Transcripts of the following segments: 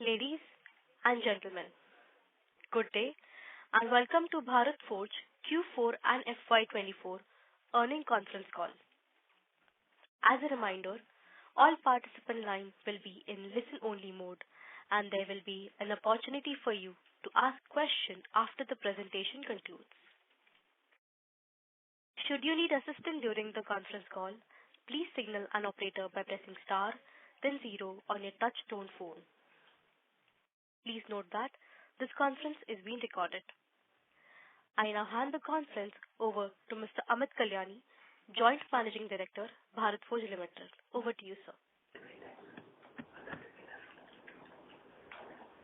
Ladies and gentlemen, good day and welcome to Bharat Forge Q4 and FY24 earning conference call. As a reminder, all participant lines will be in listen-only mode and there will be an opportunity for you to ask questions after the presentation concludes. Should you need assistance during the conference call, please signal an operator by pressing star, then 0 on your touch-tone phone. Please note that this conference is being recorded. I now hand the conference over to Mr. Amit Kalyani, Joint Managing Director, Bharat Forge Limited. Over to you, sir.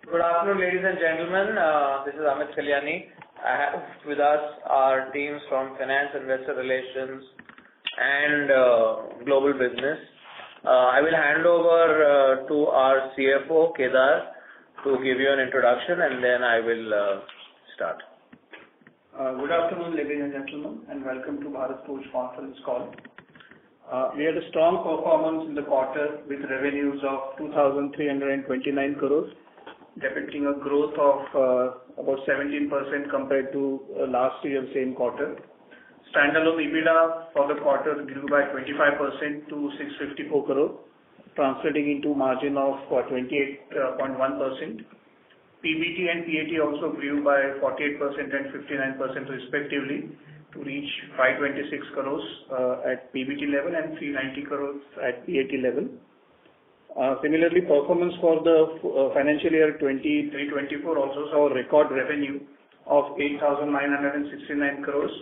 Good afternoon, ladies and gentlemen. This is Amit Kalyani. I have with us our teams from Finance, Investor Relations, and Global Business. I will hand over to our CFO, Kedar, to give you an introduction, and then I will start. Good afternoon, ladies and gentlemen, and welcome to Bharat Forge conference call. We had a strong performance in the quarter with revenues of 2,329 crores, depicting a growth of about 17% compared to last year's same quarter. Standalone EBITDA for the quarter grew by 25% to 654 crores, translating into margin of 28.1%. PBT and PAT also grew by 48% and 59% respectively to reach 526 crores at PBT level and 390 crores at PAT level. Similarly, performance for the financial year 23-24 also saw a record revenue of 8,969 crores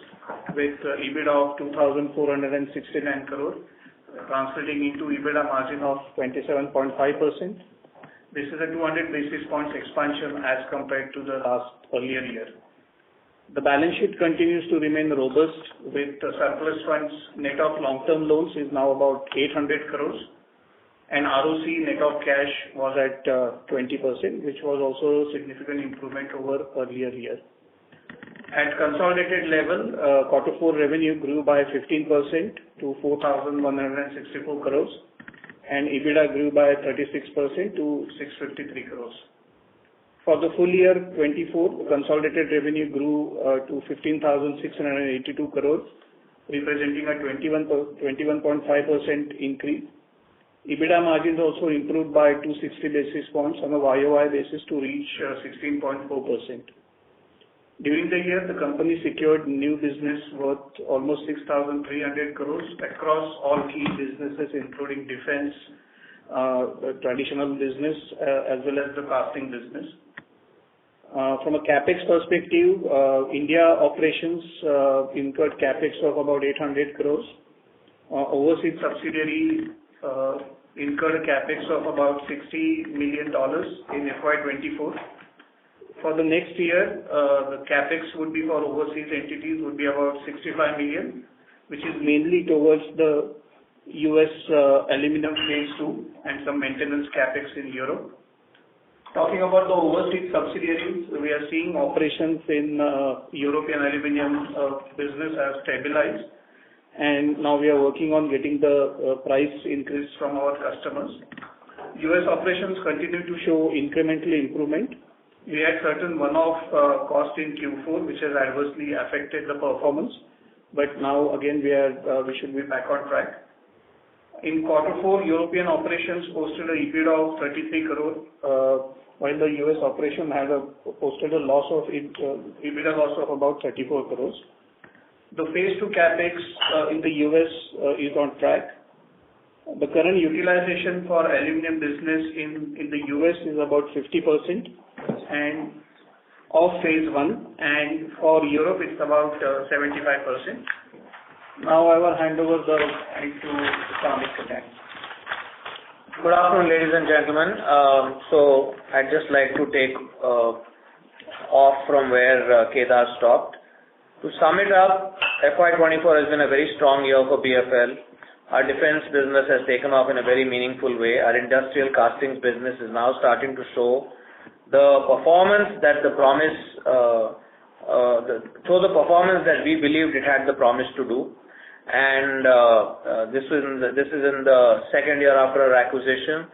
with EBITDA of 2,469 crores, translating into EBITDA margin of 27.5%. This is a 200 basis points expansion as compared to the earlier year. The balance sheet continues to remain robust with surplus funds net of long-term loans is now about 800 crores and ROC net of cash was at 20%, which was also a significant improvement over earlier year. At consolidated level, quarter 4 revenue grew by 15% to 4,164 crores and EBITDA grew by 36% to 653 crores. For the full year 24, consolidated revenue grew to 15,682 crores, representing a 21.5% increase. EBITDA margins also improved by 260 basis points on a YOY basis to reach 16.4%. During the year, the company secured new business worth almost 6,300 crores across all key businesses, including defense, the traditional business, as well as the casting business. From a capex perspective, India operations incurred capex of about 800 crores. Overseas subsidiary incurred a capex of about $60 million in FY24. For the next year, the capex would be for overseas entities would be about 65 million, which is mainly towards the US aluminum phase 2 and some maintenance capex in Europe. Talking about the overseas subsidiaries, we are seeing operations in European aluminum business have stabilized, and now we are working on getting the price increase from our customers. US operations continue to show incremental improvement. We had certain one-off cost in Q4, which has adversely affected the performance, but now again we should be back on track. In quarter 4, European operations posted a EBITDA of 33 crore, while the US operation had posted a loss of EBITDA loss of about 34 crores. The phase 2 capex in the US is on track. The current utilization for aluminum business in the US is about 50% and of phase 1, and for Europe it's about 75%. Now I will hand over the mic to Amit Kalyani. Good afternoon, ladies and gentlemen. So I'd just like to take off from where Kedar stopped. To sum it up, FY24 has been a very strong year for BFL. Our defense business has taken off in a very meaningful way. Our industrial castings business is now starting to show the performance that the performance that we believed it had the promise to do. And this is in the second year after our acquisition.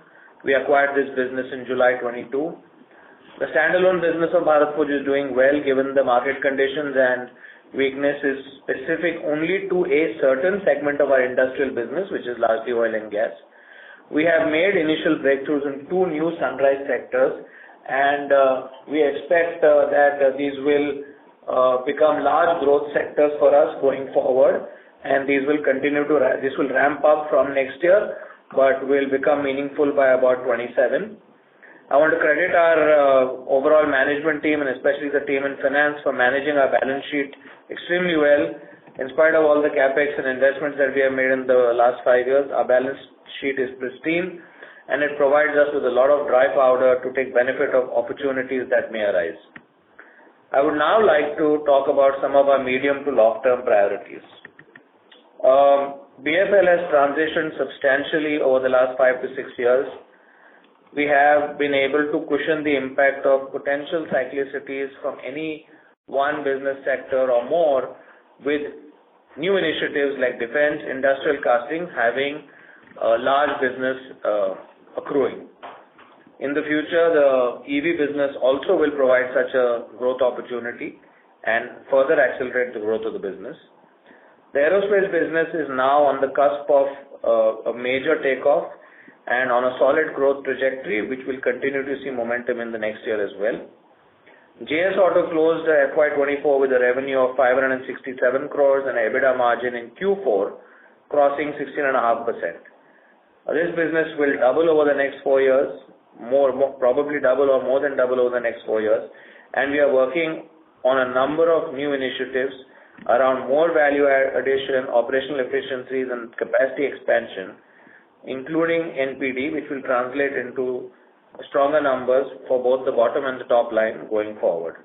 We acquired this business in July 22. The standalone business of Bharat Forge is doing well given the market conditions, and weakness is specific only to a certain segment of our industrial business, which is largely oil and gas. We have made initial breakthroughs in two new sunrise sectors, and we expect that these will become large growth sectors for us going forward, and these will this will ramp up from next year, but will become meaningful by about 27. I want to credit our overall management team and especially the team in finance for managing our balance sheet extremely well. In spite of all the capex and investments that we have made in the last 5 years, our balance sheet is pristine, and it provides us with a lot of dry powder to take benefit of opportunities that may arise. I would now like to talk about some of our medium to long-term priorities. BFL has transitioned substantially over the last 5 to 6 years. We have been able to cushion the impact of potential cyclicities from any one business sector or more with new initiatives like defense, industrial castings having a large business accruing. In the future, the EV business also will provide such a growth opportunity and further accelerate the growth of the business. The aerospace business is now on the cusp of a major takeoff and on a solid growth trajectory, which will continue to see momentum in the next year as well. JS Auto closed FY24 with a revenue of 567 crores and EBITDA margin in Q4 crossing 16.5%. This business will double over the next 4 years, probably double or more than double over the next 4 years, and we are working on a number of new initiatives around more value addition, operational efficiencies, and capacity expansion, including NPD, which will translate into stronger numbers for both the bottom and the top line going forward.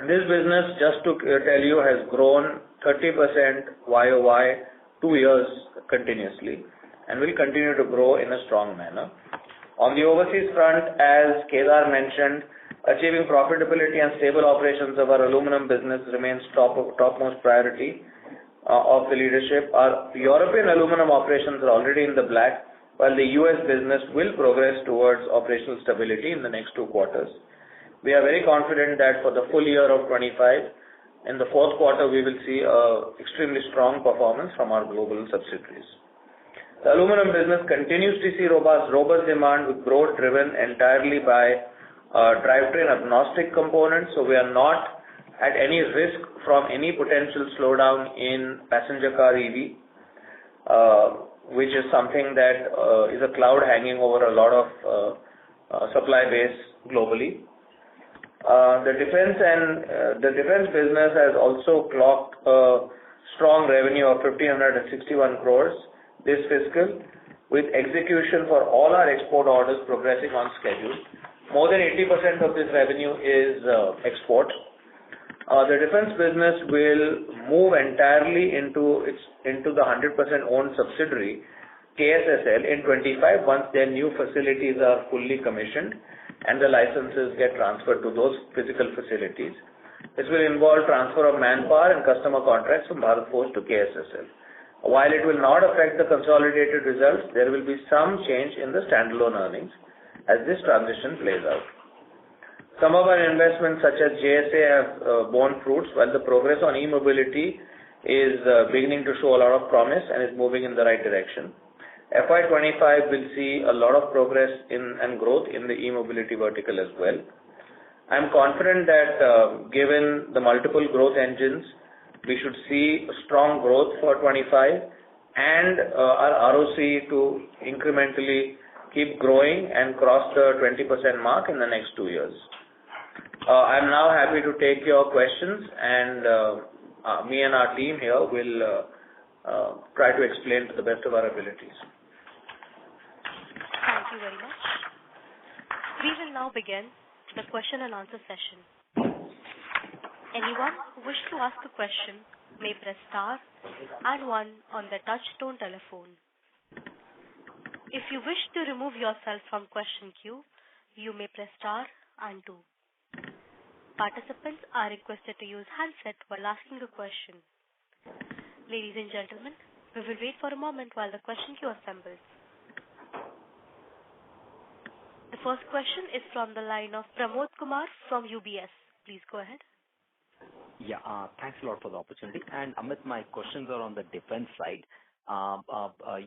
This business, just to tell you, has grown 30% YOY 2 years continuously and will continue to grow in a strong manner. On the overseas front, as Kedar mentioned, achieving profitability and stable operations of our aluminum business remains topmost priority of the leadership. Our European aluminum operations are already in the black, while the US business will progress towards operational stability in the next 2 quarters. We are very confident that for the full year of 25, in the fourth quarter, we will see extremely strong performance from our global subsidiaries. The aluminum business continues to see robust demand with growth driven entirely by drivetrain agnostic components, so we are not at any risk from any potential slowdown in passenger car EV, which is something that is a cloud hanging over a lot of supply base globally. The defense business has also clocked a strong revenue of 1,561 crores this fiscal, with execution for all our export orders progressing on schedule. More than 80% of this revenue is export. The defense business will move entirely into the 100% owned subsidiary, KSSL, in 25 once their new facilities are fully commissioned and the licenses get transferred to those physical facilities. This will involve transfer of manpower and customer contracts from Bharat Forge to KSSL. While it will not affect the consolidated results, there will be some change in the standalone earnings as this transition plays out. Some of our investments such as JSA have borne fruits, while the progress on e-mobility is beginning to show a lot of promise and is moving in the right direction. FY25 will see a lot of progress and growth in the e-mobility vertical as well. I'm confident that given the multiple growth engines, we should see strong growth for 25 and our ROC to incrementally keep growing and cross the 20% mark in the next 2 years. I'm now happy to take your questions, and me and our team here will try to explain to the best of our abilities. Thank you very much. We will now begin the question and answer session. Anyone who wishes to ask a question may press star and 1 on the touch-tone telephone. If you wish to remove yourself from question queue, you may press star and 2. Participants are requested to use handset while asking a question. Ladies and gentlemen, we will wait for a moment while the question queue assembles. The first question is from the line of Pramod Kumar from UBS. Please go ahead. Yeah, thanks a lot for the opportunity. And Amit, my questions are on the defense side.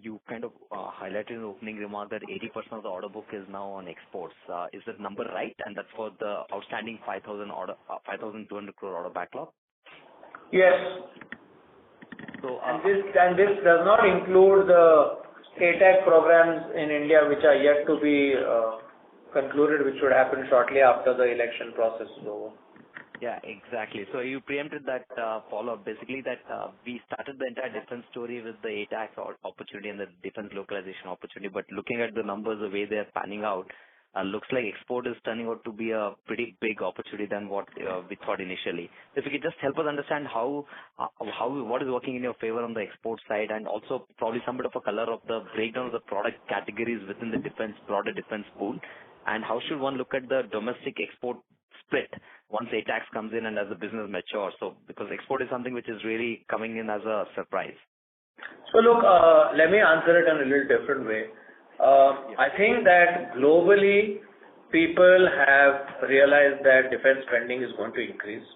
You kind of highlighted in the opening remark that 80% of the order book is now on exports. Is that number right? And that's for the outstanding 5,200 crore order backlog? Yes. So, and this does not include the ATAC programs in India, which are yet to be concluded, which should happen shortly after the election process is over. Yeah, exactly. So you preempted that follow-up, basically that we started the entire defense story with the ATAC opportunity and the defense localization opportunity, but looking at the numbers, the way they're panning out, looks like export is turning out to be a pretty big opportunity than what we thought initially. If you could just help us understand what is working in your favor on the export side, and also probably some bit of a color of the breakdown of the product categories within the defense, broader defense pool, and how should one look at the domestic export split once ATAX comes in and as the business matures? So because export is something which is really coming in as a surprise. So look, let me answer it in a little different way. I think that globally people have realized that defense spending is going to increase.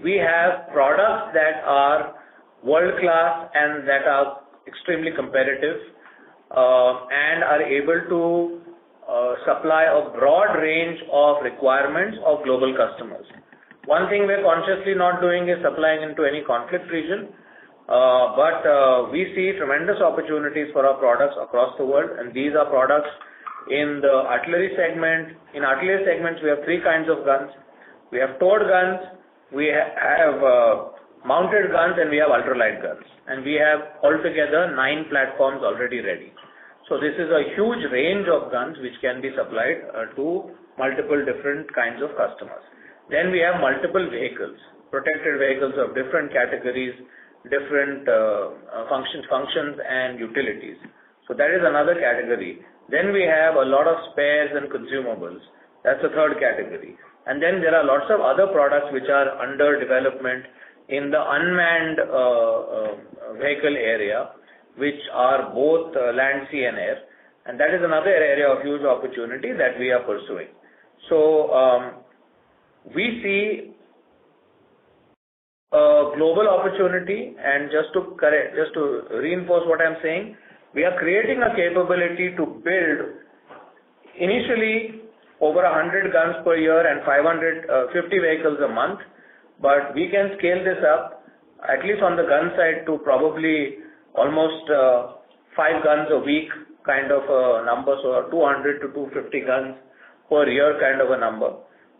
We have products that are world-class and that are extremely competitive and are able to supply a broad range of requirements of global customers. One thing we're consciously not doing is supplying into any conflict region, but we see tremendous opportunities for our products across the world, and these are products in the artillery segment. In artillery segments, we have three kinds of guns. We have towed guns, we have mounted guns, and we have ultralight guns. And we have altogether 9 platforms already ready. So this is a huge range of guns which can be supplied to multiple different kinds of customers. Then we have multiple vehicles, protected vehicles of different categories, different functions and utilities. So that is another category. Then we have a lot of spares and consumables. That's the third category. And then there are lots of other products which are under development in the unmanned vehicle area, which are both land, sea and air. And that is another area of huge opportunity that we are pursuing. So we see a global opportunity, and just to reinforce what I'm saying, we are creating a capability to build initially over 100 guns per year and 550 vehicles a month, but we can scale this up at least on the gun side to probably almost 5 guns a week kind of a number, so 200 to 250 guns per year kind of a number,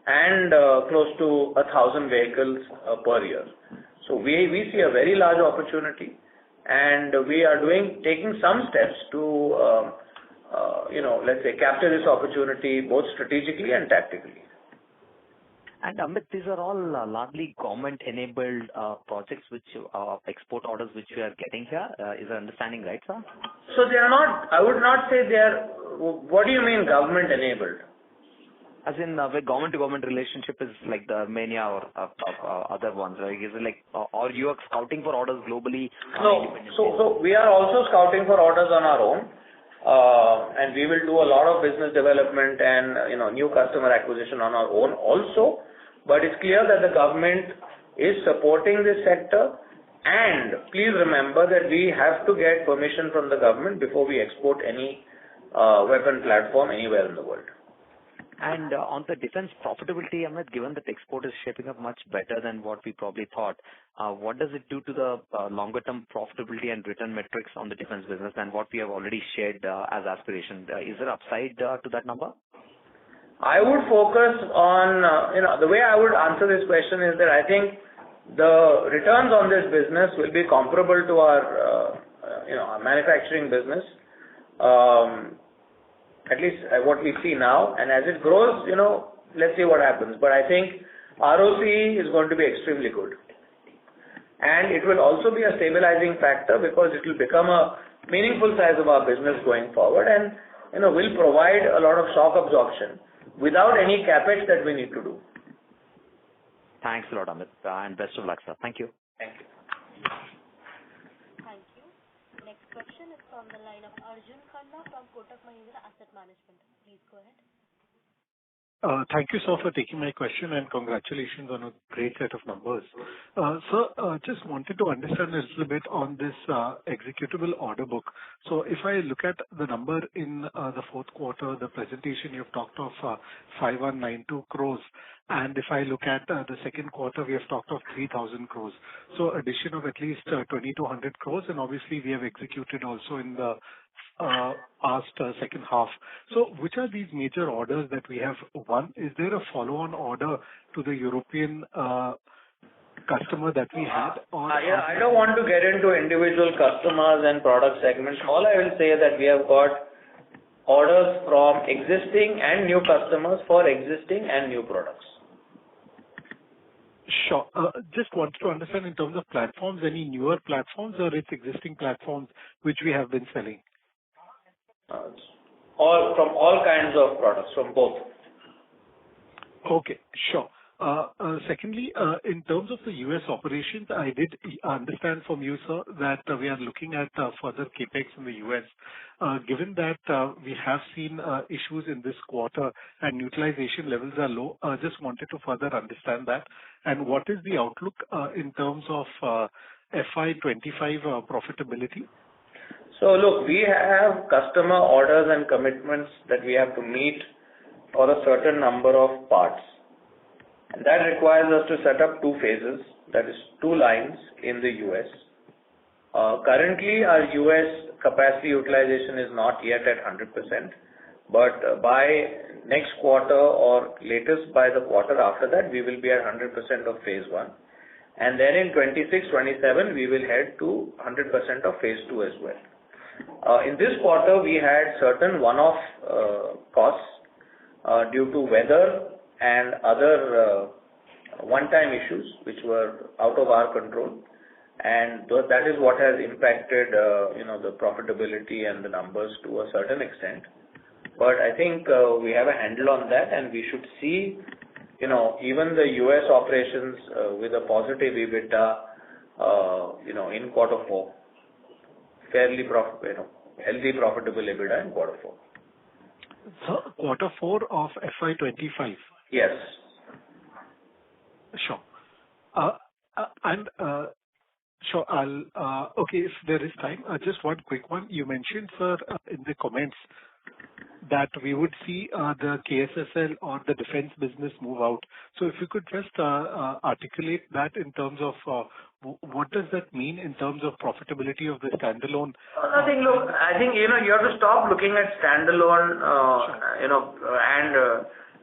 and close to 1,000 vehicles per year. So we see a very large opportunity, and we are taking some steps to let's say capture this opportunity both strategically and tactically. And Amit, these are all largely government-enabled projects, which export orders which we are getting here. Is the understanding right, sir? So they are not. I would not say they are. What do you mean government-enabled? As in, where government-to-government relationship is like the Armenia or other ones, right? Is it like, or you are scouting for orders globally? No. So we are also scouting for orders on our own, and we will do a lot of business development and new customer acquisition on our own also. But it's clear that the government is supporting this sector, and please remember that we have to get permission from the government before we export any weapon platform anywhere in the world. And on the defense profitability, Amit, given that export is shaping up much better than what we probably thought, what does it do to the longer-term profitability and return metrics on the defense business than what we have already shared as aspiration? Is there upside to that number? I would focus on, the way I would answer this question is that I think the returns on this business will be comparable to our manufacturing business. At least what we see now, and as it grows, let's see what happens. But I think ROCE is going to be extremely good. And it will also be a stabilizing factor because it will become a meaningful size of our business going forward, and will provide a lot of shock absorption without any capex that we need to do. Thanks a lot, Amit, and best of luck, sir. Thank you. Thank you. Thank you. Next question is from the line of Arjun Khanna from Kotak Mahindra Asset Management. Please go ahead. Thank you, sir, for taking my question, and congratulations on a great set of numbers. Sir, just wanted to understand a little bit on this executable order book. So if I look at the number in the fourth quarter, the presentation, you've talked of 5,192 crores, and if I look at the second quarter, we have talked of 3,000 crores. So addition of at least 2,200 crores, and obviously we have executed also in the past second half. So which are these major orders that we have won? Is there a follow-on order to the European customer that we had? Yeah, I don't want to get into individual customers and product segments. All I will say is that we have got orders from existing and new customers for existing and new products. Sure. Just wanted to understand in terms of platforms, any newer platforms or it's existing platforms which we have been selling? From all kinds of products, from both. Okay, sure. Secondly, in terms of the U.S. operations, I did understand from you, sir, that we are looking at further CapEx in the U.S. Given that we have seen issues in this quarter and utilization levels are low, just wanted to further understand that. And what is the outlook in terms of FY25 profitability? So look, we have customer orders and commitments that we have to meet for a certain number of parts. And that requires us to set up two phases, that is two lines in the US. Currently, our US capacity utilization is not yet at 100%, but by next quarter or latest by the quarter after that, we will be at 100% of phase one. And then in 26-27, we will head to 100% of phase two as well. In this quarter, we had certain one-off costs due to weather and other one-time issues which were out of our control, and that is what has impacted the profitability and the numbers to a certain extent. But I think we have a handle on that, and we should see even the US operations with a positive EBITDA in quarter four. Fairly healthy profitable EBITDA in quarter four. So quarter four of FY25? Yes. Sure. Sure, okay, if there is time, just one quick one. You mentioned, sir, in the comments that we would see the KSSL or the defense business move out. So if you could just articulate that in terms of what does that mean in terms of profitability of the standalone? Nothing. Look, I think you have to stop looking at standalone, and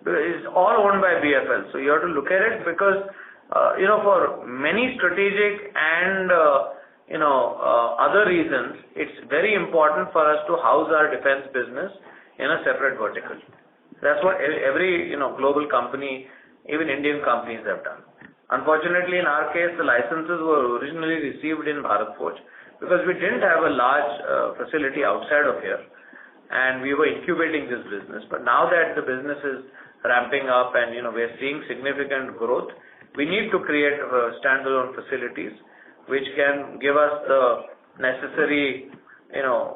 it's all owned by BFL. So you have to look at it because for many strategic and other reasons, it's very important for us to house our defense business in a separate vertical. That's what every global company, even Indian companies, have done. Unfortunately, in our case, the licenses were originally received in Bharat Forge because we didn't have a large facility outside of here, and we were incubating this business. But now that the business is ramping up and we're seeing significant growth, we need to create standalone facilities which can give us the necessary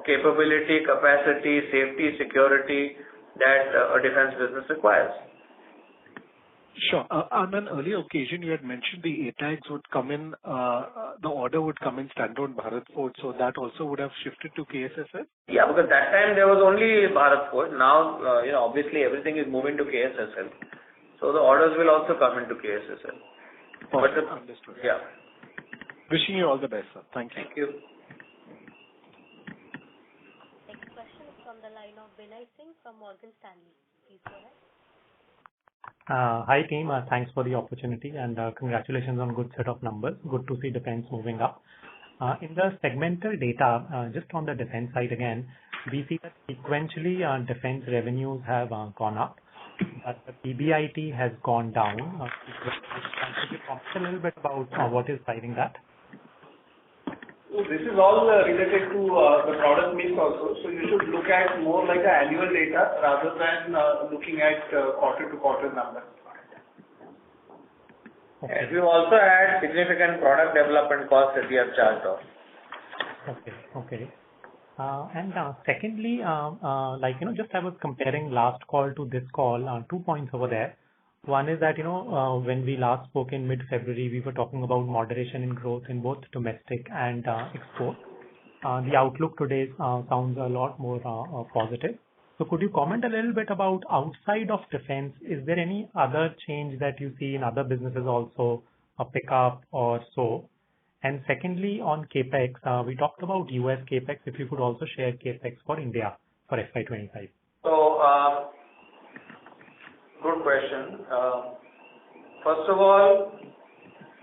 capability, capacity, safety, security that a defense business requires. Sure. On an earlier occasion, you had mentioned the ATAGs would come in, the order would come in standalone Bharat Forge, so that also would have shifted to KSSL? Yeah, because that time there was only Bharat Forge. Now, obviously everything is moving to KSSL. So the orders will also come into KSSL. Understood. Yeah. Wishing you all the best, sir. Thank you. Thank you. Next question is from the line of Binay Singh from Morgan Stanley. Please go ahead. Hi team, thanks for the opportunity and congratulations on good set of numbers. Good to see defense moving up. In the segmental data, just on the defense side again, we see that sequentially defense revenues have gone up, but the PBIT has gone down. Could you talk a little bit about what is driving that? So this is all related to the product mix also. So you should look at more like the annual data rather than looking at quarter-to-quarter numbers. Okay. We've also had significant product development costs that we have charged off. Okay. Secondly, just I was comparing last call to this call, 2 points over there. One is that, when we last spoke in mid-February, we were talking about moderation in growth in both domestic and export. The outlook today sounds a lot more positive. So could you comment a little bit about outside of defense? Is there any other change that you see in other businesses also, a pickup or so? And secondly, on CapEx, we talked about US CapEx. If you could also share CapEx for India for FY25. So, good question. First of all,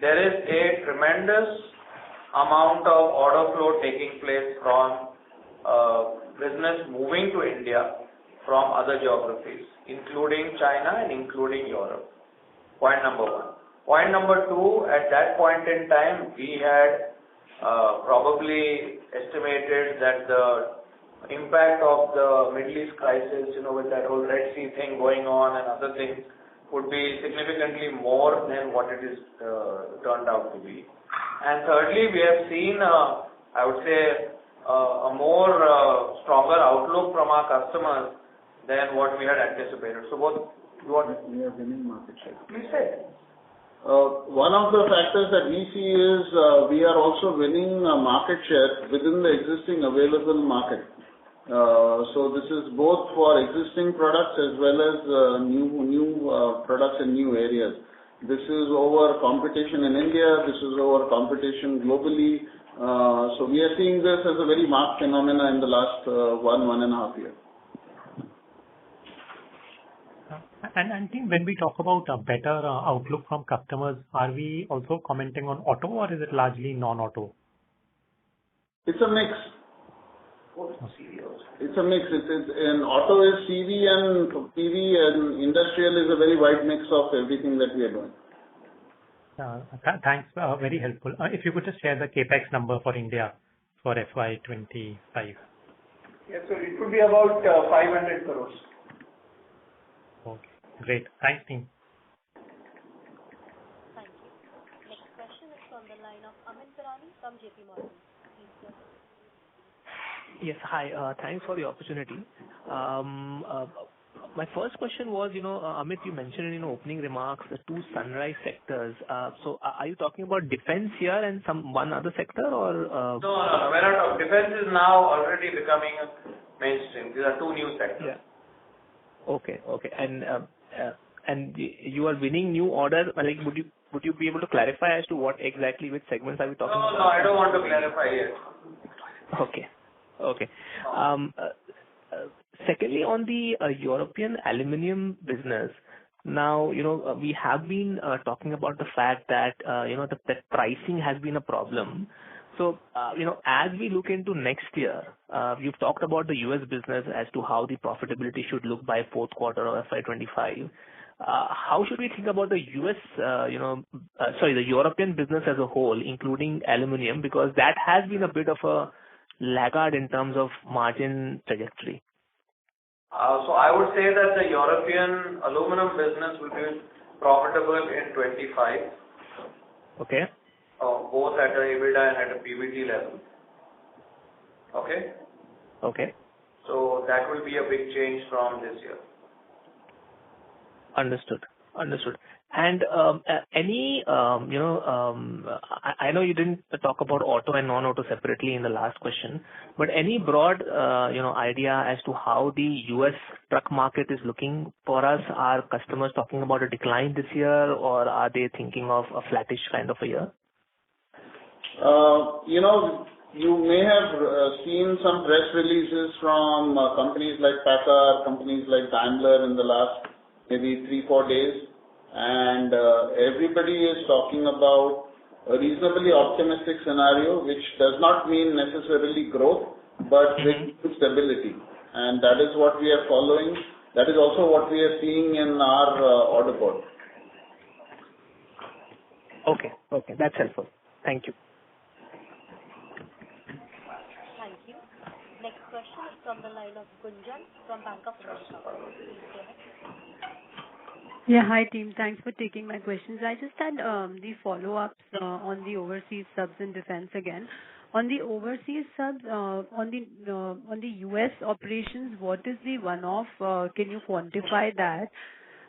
there is a tremendous amount of order flow taking place from business moving to India from other geographies, including China and including Europe. Point number one. Point number two, at that point in time, we had probably estimated that the impact of the Middle East crisis, with that whole Red Sea thing going on and other things, would be significantly more than what it is turned out to be. And thirdly, we have seen, I would say, a more stronger outlook from our customers than what we had anticipated. So We are winning market share. Please say. One of the factors that we see is we are also winning market share within the existing available market. So this is both for existing products as well as new products in new areas. This is over competition in India. This is over competition globally. So we are seeing this as a very marked phenomena in the last 1.5 years. And team, when we talk about a better outlook from customers, are we also commenting on auto or is it largely non-auto? It's a mix. It's a mix. In auto is CV and PV, and industrial is a very wide mix of everything that we are doing. Thanks. Very helpful. If you could just share the CapEx number for India for FY25. Yes, so it could be about 500 crores. Okay. Great. Thanks, team. Thank you. Next question is from the line of Amit Pirani from JP Morgan. Please go ahead. Yes, hi. Thanks for the opportunity. My first question was, Amit, you mentioned in opening remarks the two sunrise sectors. So are you talking about defense here and one other sector or? No, we're not talking. Defense is now already becoming mainstream. These are two new sectors. Yeah. Okay. And you are winning new orders. Like, would you be able to clarify as to what exactly, which segments are we talking about? No, I don't want to clarify yet. Okay. Secondly, on the European aluminum business, now, we have been talking about the fact that, that pricing has been a problem. So, as we look into next year, you've talked about the US business as to how the profitability should look by fourth quarter of FY25. How should we think about the the European business as a whole, including aluminum, because that has been a bit of a laggard in terms of margin trajectory? So I would say that the European aluminum business will be profitable in 25. Okay. Both at a EBITDA and at a PBT level. Okay? So that will be a big change from this year. Understood. And I know you didn't talk about auto and non-auto separately in the last question, but any broad, idea as to how the US truck market is looking for us? Are customers talking about a decline this year, or are they thinking of a flattish kind of a year? You may have seen some press releases from companies like PACCAR, companies like Daimler in the last maybe 3-4 days, and everybody is talking about a reasonably optimistic scenario, which does not mean necessarily growth, but with stability. And that is what we are following. That is also what we are seeing in our order board. Okay, that's helpful. Thank you. Thank you. Next question is from the line of Gunjan from Bank of America. Please go ahead. Yeah, hi team. Thanks for taking my questions. I just had the follow-ups on the overseas subs and defense again. On the overseas subs, on the U.S. operations, what is the one-off? Can you quantify that?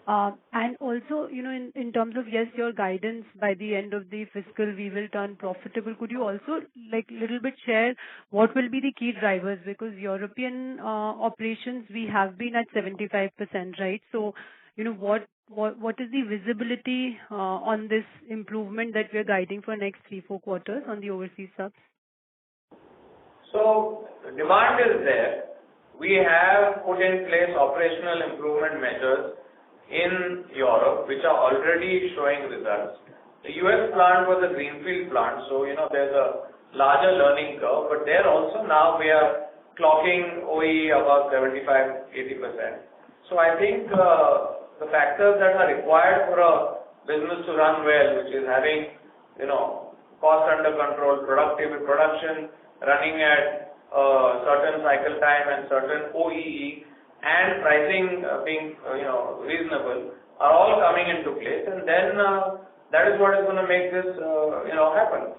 And also, in terms of, yes, your guidance by the end of the fiscal, we will turn profitable. Could you also, like, little bit share what will be the key drivers? Because European operations, we have been at 75%, right? So, what is the visibility on this improvement that we are guiding for next 3-4 quarters on the overseas subs? So demand is there. We have put in place operational improvement measures in Europe, which are already showing results. The US plant was a greenfield plant, so there's a larger learning curve, but there also now we are clocking OE about 75-80%. So I think the factors that are required for a business to run well, which is having cost under control, production running at certain cycle time and certain OEE, and pricing being reasonable, are all coming into place, and then that is what is going to make this happen.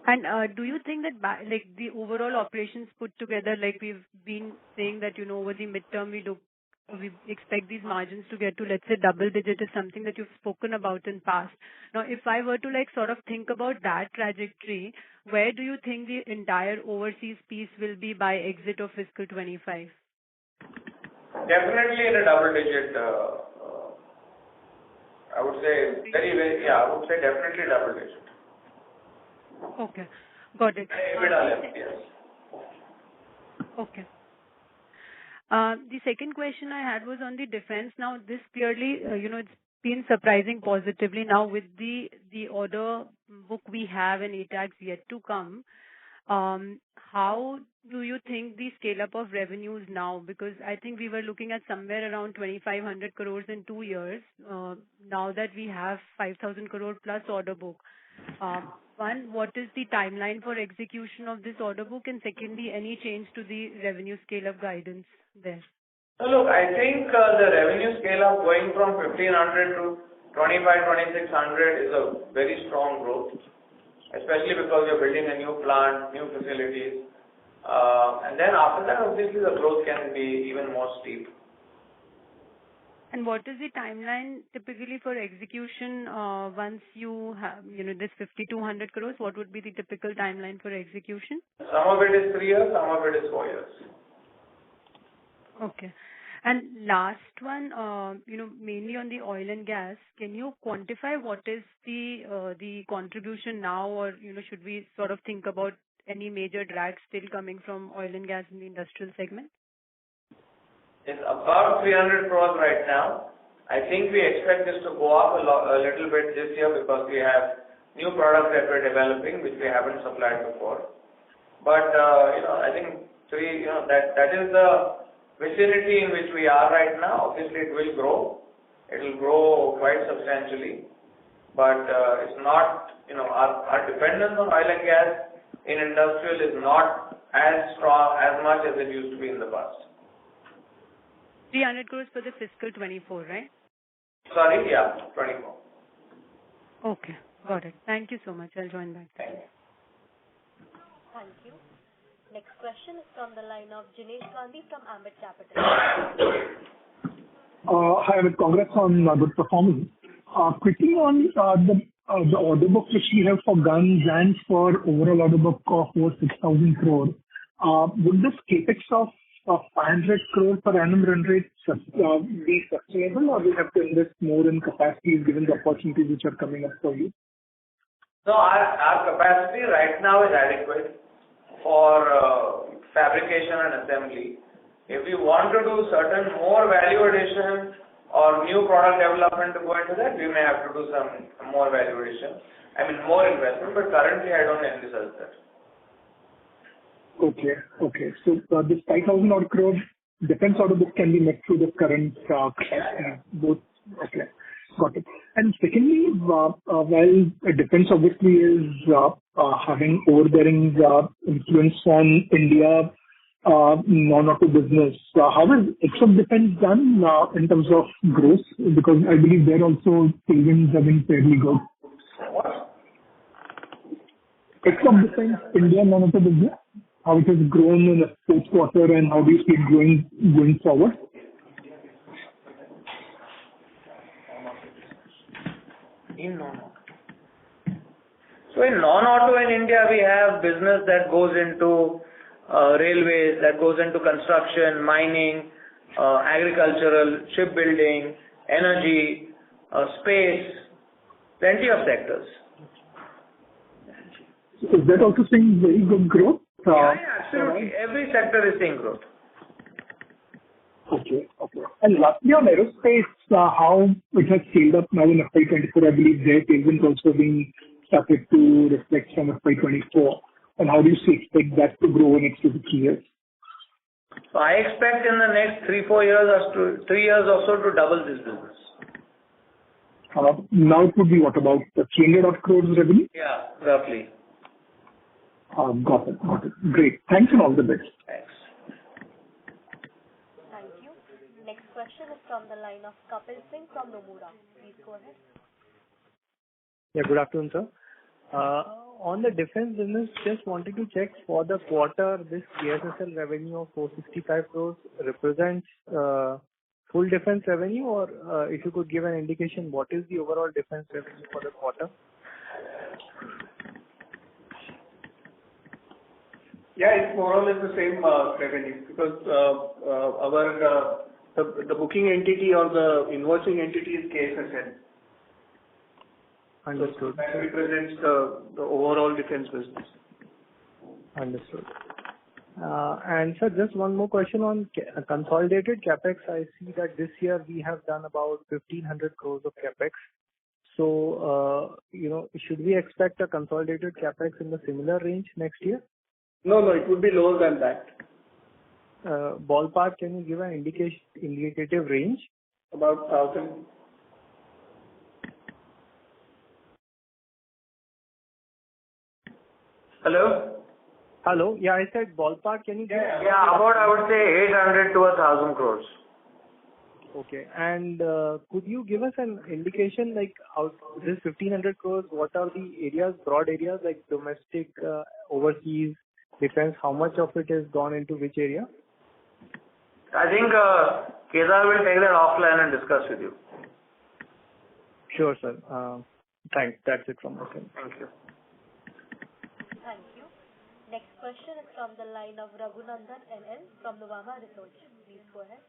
And do you think that like the overall operations put together, like we've been saying that over the midterm we expect these margins to get to, let's say, double digit, is something that you've spoken about in past. Now, if I were to sort of think about that trajectory, where do you think the entire overseas piece will be by exit of fiscal 25? Definitely in a double digit. I would say I would say definitely double digit. Okay, got it. EBITDA level, yes. Okay. The second question I had was on the defense. Now, this clearly, it's been surprising positively. Now, with the order book we have and ATAGs yet to come, how do you think the scale-up of revenues now? Because I think we were looking at somewhere around 2,500 crores in 2 years. Now that we have 5,000 crore plus order book, one, what is the timeline for execution of this order book? And secondly, any change to the revenue scale-up guidance there? So look, I think the revenue scale-up going from 1,500 to 2,600 is a very strong growth, especially because we're building a new plant, new facilities. And then after that, obviously, the growth can be even more steep. And what is the timeline typically for execution once you have, this 5,200 crores? What would be the typical timeline for execution? Some of it is 3 years, some of it is 4 years. Okay. And last one, mainly on the oil and gas, can you quantify what is the contribution now, or should we sort of think about any major drag still coming from oil and gas in the industrial segment? It's about 300 crores right now. I think we expect this to go up a little bit this year because we have new products that we're developing which we haven't supplied before. But I think that is the vicinity in which we are right now. Obviously, it will grow. It will grow quite substantially. But it's not, our dependence on oil and gas in industrial is not as strong, as much as it used to be in the past. 300 crores for the fiscal 24, right? Sorry, yeah, 24. Okay, got it. Thank you so much. I'll join back. Thank you. Thank you. Next question is from the line of Jinesh Gandhi from Ambit Capital. Hi, Amit. Congrats on good performance. Quickly on the order book which we have for guns and for overall order book of over 6,000 crore, would this capex of 500 crore per annum run rate be sustainable, or we have to invest more in capacities given the opportunities which are coming up for you? No, our capacity right now is adequate for fabrication and assembly. If we want to do certain more value addition or new product development to go into that, we may have to do some more value addition. More investment, but currently I don't envisage that. Okay. So this 5,000 odd crore defense order book can be met through the current capacity, both. Okay, got it. And secondly, while defense obviously is having overbearing influence on India non-auto business, how is export defense done in terms of growth? Because I believe there also tailwinds have been fairly good. Ex of defense, India non-auto business, how it has grown in the fourth quarter, and how do you see it growing going forward? In non-auto. So in non-auto in India, we have business that goes into railways, that goes into construction, mining, agricultural, shipbuilding, energy, space, plenty of sectors. Is that also seeing very good growth? Yeah, absolutely. Every sector is seeing growth. Okay. And lastly, on aerospace, how it has scaled up now in FY24, I believe their tailwinds also being started to reflect from FY24. And how do you expect that to grow in next 2 to 3 years? So I expect in the next 3 years or so to double this business. Now it would be what, about 300 crores revenue? Yeah, roughly. Got it. Great. Thanks and all the best. Thanks. Thank you. Next question is from the line of Kapil Singh from Nomura. Please go ahead. Yeah, good afternoon, sir. On the defense business, just wanted to check for the quarter, this KSSL revenue of 465 crores represents full defense revenue, or if you could give an indication, what is the overall defense revenue for the quarter? Yeah, it's more or less the same revenue, because the booking entity or the invoicing entity is KSSL. Understood. So that represents the overall defense business. Understood. And sir, just one more question on consolidated capex. I see that this year we have done about 1,500 crores of capex. So, should we expect a consolidated capex in the similar range next year? No, it would be lower than that. Ballpark, can you give an indicative range? About 1,000. Hello? Yeah, I said ballpark. Can you give? Yeah, about I would say 800 to 1,000 crores. Okay. And could you give us an indication, like, out this 1,500 crores, what are the areas, broad areas, like domestic, overseas, defense, how much of it has gone into which area? I think Kedar will take that offline and discuss with you. Sure, sir. Thanks. That's it from my side. Thank you. Thank you. Next question is from the line of Raghunandan NL from Nuvama Research. Please go ahead.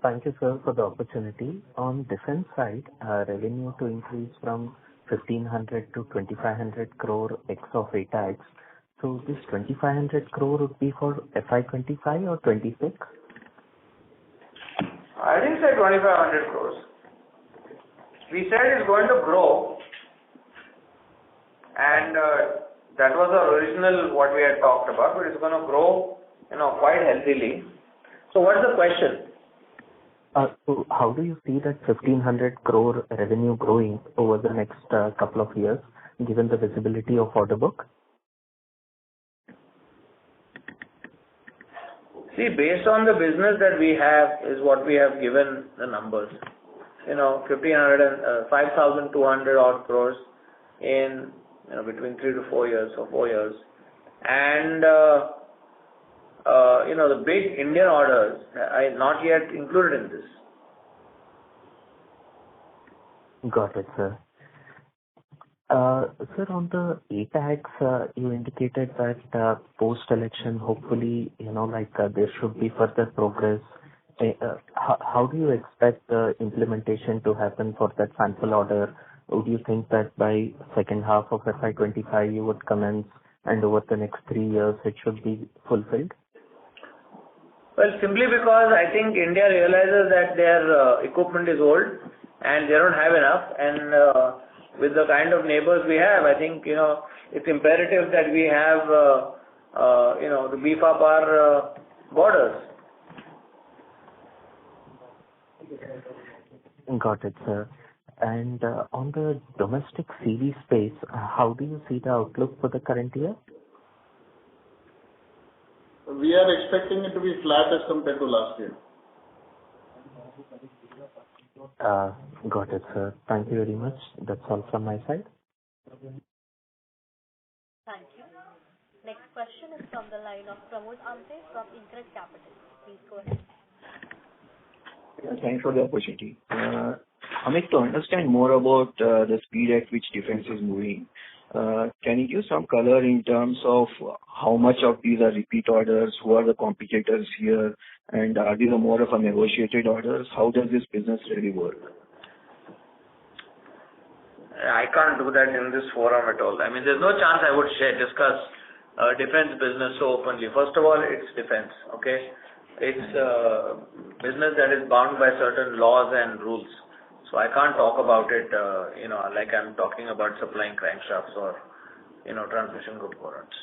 Thank you, sir, for the opportunity. On defense side, revenue to increase from 1,500 to 2,500 crore ex of ATAX. So this 2,500 crore would be for FY25 or 26? I didn't say 2,500 crores. We said it's going to grow, and that was the original what we had talked about, but it's going to grow, quite healthily. So what's the question? So how do you see that 1,500 crore revenue growing over the next couple of years, given the visibility of order book? See, based on the business that we have is what we have given the numbers. 5,200 odd crores in between 3 to 4 years or 4 years. And the big Indian orders are not yet included in this. Got it, sir. Sir, on the ATAX, you indicated that post-election, hopefully, there should be further progress. How do you expect the implementation to happen for that sample order? Would you think that by second half of FY25 you would commence, and over the next 3 years it should be fulfilled? Well, simply because I think India realizes that their equipment is old and they don't have enough, and with the kind of neighbors we have, I think it's imperative that we have to beef up our borders. Got it, sir. And on the domestic CV space, how do you see the outlook for the current year? We are expecting it to be flat as compared to last year. Got it, sir. Thank you very much. That's all from my side. question is from the line of Pramod Amte from InCred Capital. Please go ahead. Thanks for the opportunity. Amit, to understand more about the speed at which defense is moving, can you give some color in terms of how much of these are repeat orders, who are the competitors here, and are these more of a negotiated orders? How does this business really work? I can't do that in this forum at all. I mean, there's no chance I would discuss defense business so openly. First of all, it's defense, okay? It's business that is bound by certain laws and rules. So I can't talk about it, like I'm talking about supplying crankshafts or, transmission components.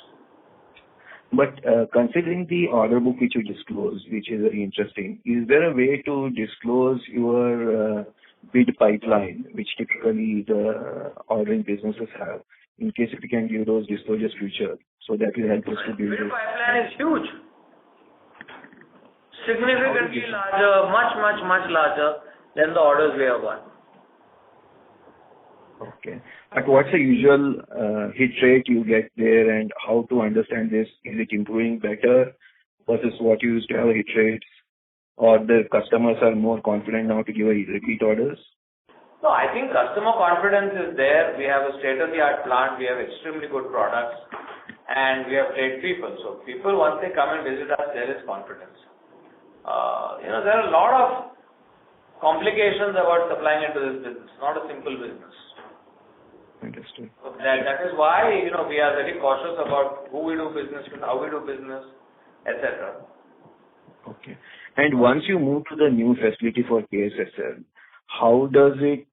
But considering the order book which you disclosed, which is very interesting, is there a way to disclose your bid pipeline, which typically the ordering businesses have, in case if you can give those disclosures future, so that will help us to build Bid this. pipeline is huge. Significantly larger, much larger than the orders we have won. Okay. But what's the usual hit rate you get there, and how to understand this? Is it improving better versus what you used to have hit rates, or the customers are more confident now to give a repeat orders? No, I think customer confidence is there. We have a state-of-the-art plant. We have extremely good products, and we have great people. So people, once they come and visit us, there is confidence. There are a lot of complications about supplying into this business. Not a simple business. Understood. So that is why, we are very cautious about who we do business with, how we do business, etc. Okay. And once you move to the new facility for KSSL, how does it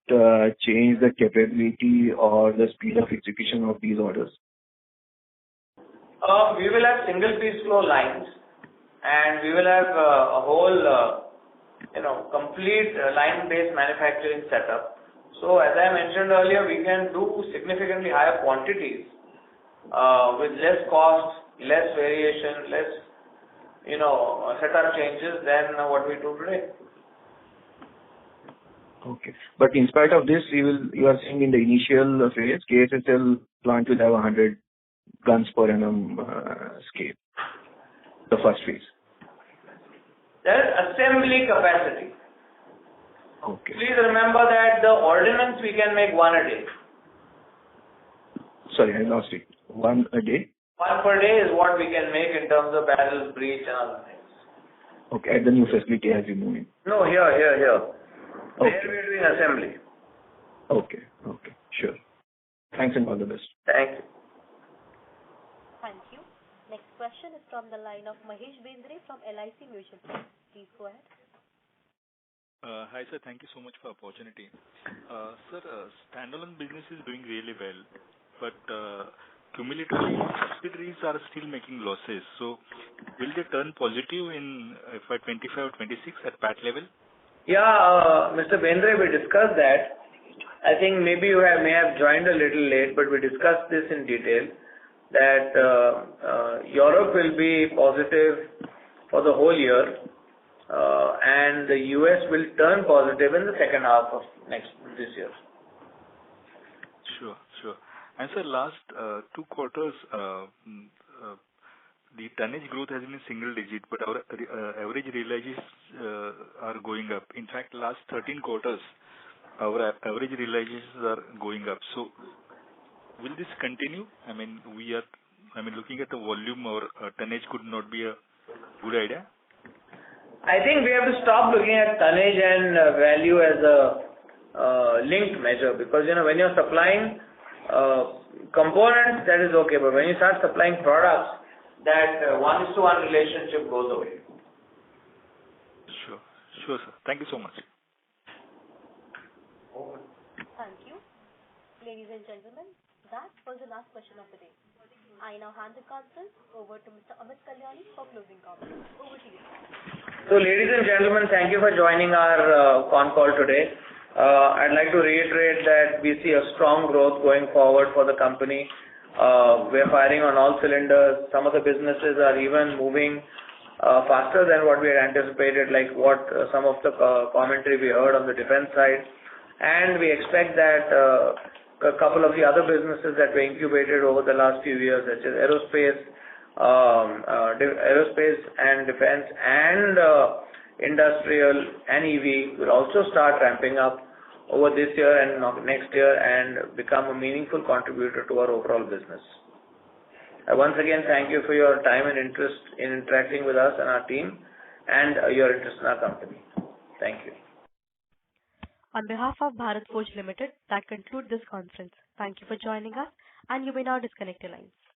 change the capability or the speed of execution of these orders? We will have single piece flow lines, and we will have a whole, complete line-based manufacturing setup. So as I mentioned earlier, we can do significantly higher quantities with less cost, less variation, less, setup changes than what we do today. Okay. But in spite of this, you are saying in the initial phase, KSSL plant will have 100 guns per annum scale, the first phase. There is assembly capacity. Okay. Please remember that the ordnance we can make one a day. Sorry, I lost it. One a day? One per day is what we can make in terms of barrels, breech, and other things. Okay, at the new facility as you move in. No, here. Okay. There we are doing assembly. Okay, sure. Thanks and all the best. Thank you. Thank you. Next question is from the line of Mahesh Bendre from LIC Mutual Fund. Please go ahead. Hi, sir. Thank you so much for the opportunity. Sir, standalone business is doing really well, but cumulatively, subsidiaries are still making losses. So, will they turn positive in FY25 or 26 at PAT level? Yeah, Mr. Bendre, we discussed that. I think maybe you may have joined a little late, but we discussed this in detail, that Europe will be positive for the whole year, and the US will turn positive in the second half of this year. Sure. And sir, last 2 quarters, the tonnage growth has been single digit, but our average realizations are going up. In fact, last 13 quarters, our average realizations are going up. So, will this continue? I mean, looking at the volume or tonnage could not be a good idea. I think we have to stop looking at tonnage and value as a linked measure, because when you're supplying components, that is okay, but when you start supplying products, that 1:1 relationship goes away. Sure, sir. Thank you so much. Thank you. Ladies and gentlemen, that was the last question of the day. I now hand the conference over to Mr. Amit Kalyani for closing comments. Over to you. So, ladies and gentlemen, thank you for joining our Concall today. I'd like to reiterate that we see a strong growth going forward for the company. We're firing on all cylinders. Some of the businesses are even moving faster than what we had anticipated, like what some of the commentary we heard on the defense side. And we expect that a couple of the other businesses that were incubated over the last few years, such as aerospace, aerospace and defense and industrial and EV will also start ramping up over this year and next year and become a meaningful contributor to our overall business. I once again thank you for your time and interest in interacting with us and our team and your interest in our company. Thank you. On behalf of Bharat Forge Limited, that concludes this conference. Thank you for joining us, and you may now disconnect your lines.